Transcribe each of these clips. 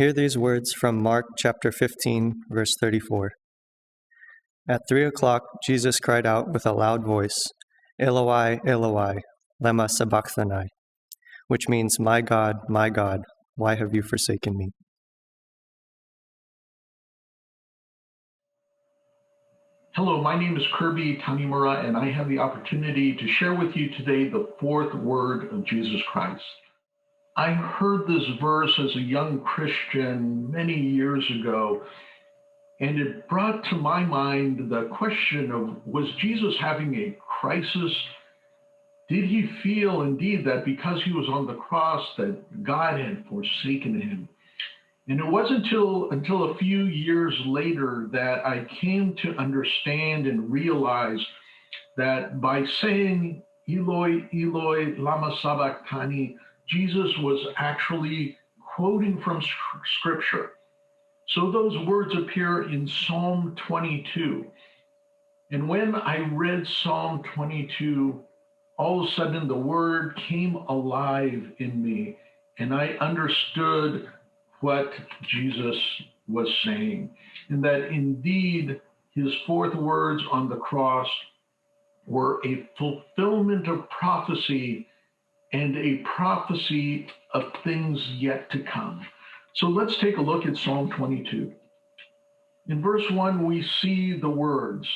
Hear these words from Mark chapter 15, verse 34. At 3 o'clock, Jesus cried out with a loud voice, Eloi, Eloi, lema sabachthani, which means, my God, why have you forsaken me? Hello, my name is Kirby Tanimura, and I have the opportunity to share with you today the fourth word of Jesus Christ. I heard this verse as a young Christian many years ago, and it brought to my mind the question of, was Jesus having a crisis? Did he feel indeed that because he was on the cross that God had forsaken him? And it wasn't until a few years later that I came to understand and realize that by saying, Eloi, Eloi, lama sabachthani, Jesus was actually quoting from Scripture. So those words appear in Psalm 22. And when I read Psalm 22, all of a sudden the word came alive in me, and I understood what Jesus was saying, and that indeed his fourth words on the cross were a fulfillment of prophecy and a prophecy of things yet to come. So let's take a look at Psalm 22. In verse 1, we see the words,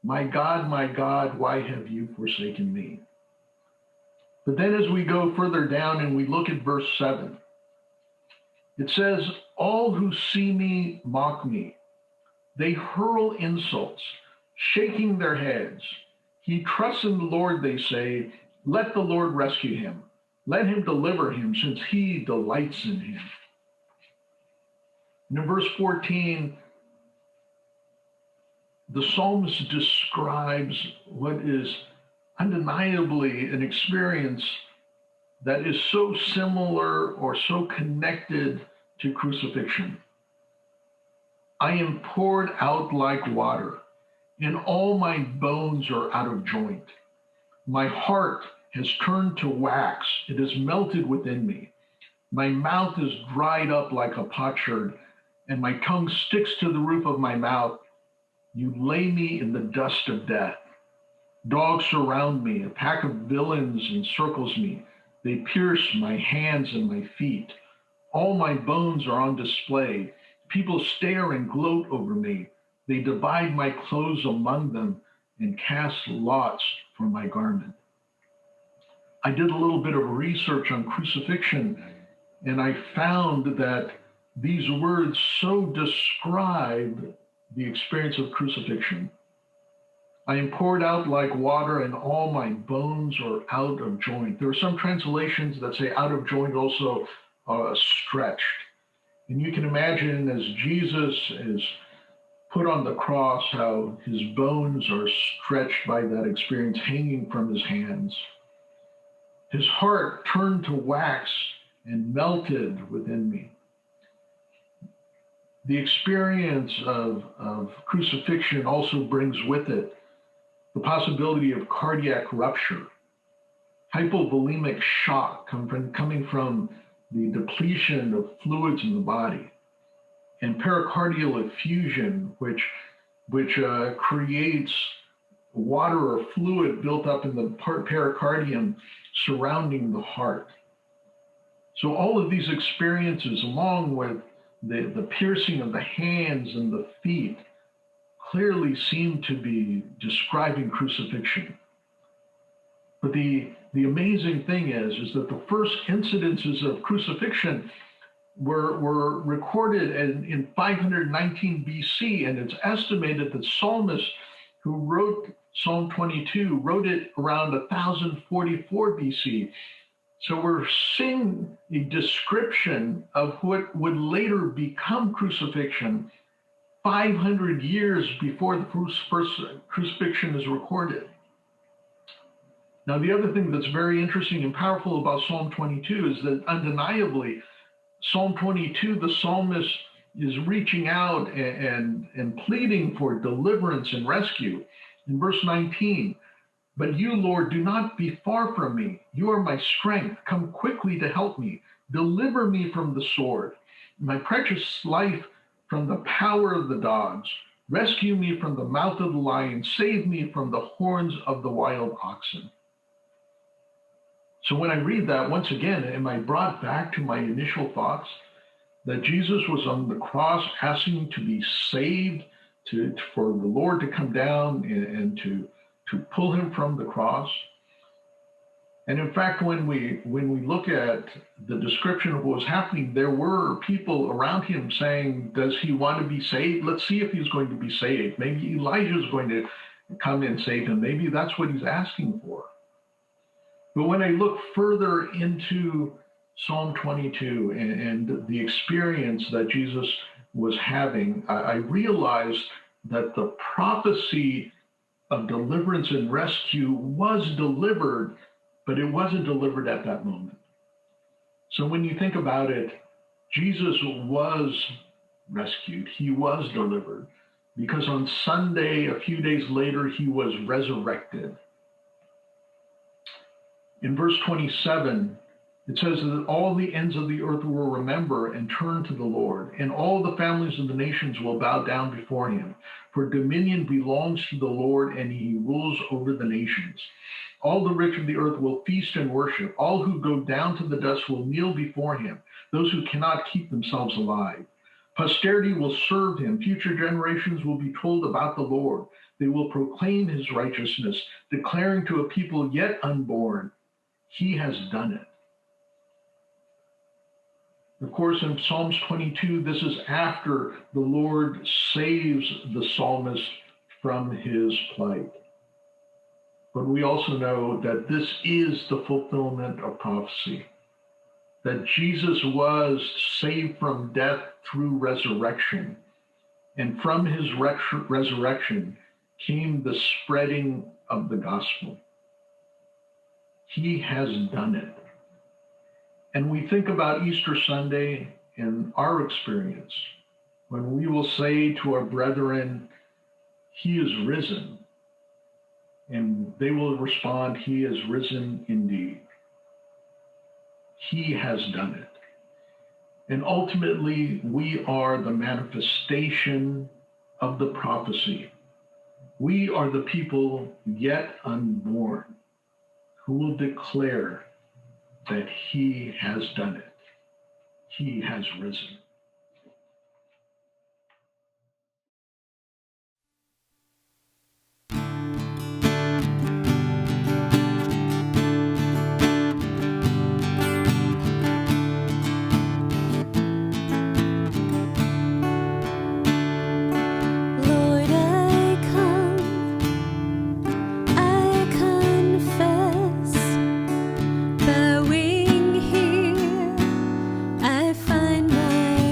my God, why have you forsaken me? But then as we go further down and we look at verse 7, it says, all who see me mock me. They hurl insults, shaking their heads. He trusts in the Lord, they say. Let the Lord rescue him. Let him deliver him, since he delights in him. And in verse 14, the psalmist describes what is undeniably an experience that is so similar or so connected to crucifixion. I am poured out like water, and all my bones are out of joint. My heart has turned to wax, it is melted within me. My mouth is dried up like a potsherd, and my tongue sticks to the roof of my mouth. You lay me in the dust of death. Dogs surround me, a pack of villains encircles me. They pierce my hands and my feet. All my bones are on display. People stare and gloat over me. They divide my clothes among them and cast lots for my garment. I did a little bit of research on crucifixion, and I found that these words so describe the experience of crucifixion. I am poured out like water, and all my bones are out of joint. There are some translations that say out of joint, also stretched. And you can imagine as Jesus is put on the cross, how his bones are stretched by that experience, hanging from his hands. His heart turned to wax and melted within me. The experience of crucifixion also brings with it the possibility of cardiac rupture, hypovolemic shock coming from the depletion of fluids in the body, and pericardial effusion, which creates water or fluid built up in the pericardium surrounding the heart. So all of these experiences, along with the piercing of the hands and the feet, clearly seem to be describing crucifixion. But the amazing thing is that the first incidences of crucifixion were recorded in 519 BC, and it's estimated that psalmist who wrote Psalm 22 wrote it around 1044 BC. So we're seeing a description of what would later become crucifixion 500 years before the first crucifixion is recorded. Now, the other thing that's very interesting and powerful about Psalm 22 is that undeniably, Psalm 22, the psalmist is reaching out and pleading for deliverance and rescue. In verse 19, but you, Lord, do not be far from me. You are my strength. Come quickly to help me. Deliver me from the sword. my precious life from the power of the dogs. Rescue me from the mouth of the lion. Save me from the horns of the wild oxen. So when I read that, once again, am I brought back to my initial thoughts that Jesus was on the cross asking to be saved, for the Lord to come down and to pull him from the cross? And in fact, when we look at the description of what was happening, there were people around him saying, does he want to be saved? Let's see if he's going to be saved. Maybe Elijah is going to come and save him. Maybe that's what he's asking for. But when I look further into Psalm 22 and the experience that Jesus was having, I realized that the prophecy of deliverance and rescue was delivered, but it wasn't delivered at that moment. So when you think about it, Jesus was rescued. He was delivered because on Sunday, a few days later, he was resurrected. In verse 27, it says that all the ends of the earth will remember and turn to the Lord, and all the families of the nations will bow down before him. For dominion belongs to the Lord, and he rules over the nations. All the rich of the earth will feast and worship. All who go down to the dust will kneel before him, those who cannot keep themselves alive. Posterity will serve him. Future generations will be told about the Lord. They will proclaim his righteousness, declaring to a people yet unborn, he has done it. Of course, in Psalms 22, this is after the Lord saves the psalmist from his plight. But we also know that this is the fulfillment of prophecy, that Jesus was saved from death through resurrection. And from his resurrection came the spreading of the gospel. He has done it. And we think about Easter Sunday in our experience, when we will say to our brethren, he is risen. And they will respond, he is risen indeed. He has done it. And ultimately, we are the manifestation of the prophecy. We are the people yet unborn who will declare that he has done it. He has risen. Bowing here, I find my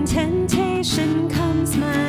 When temptation comes my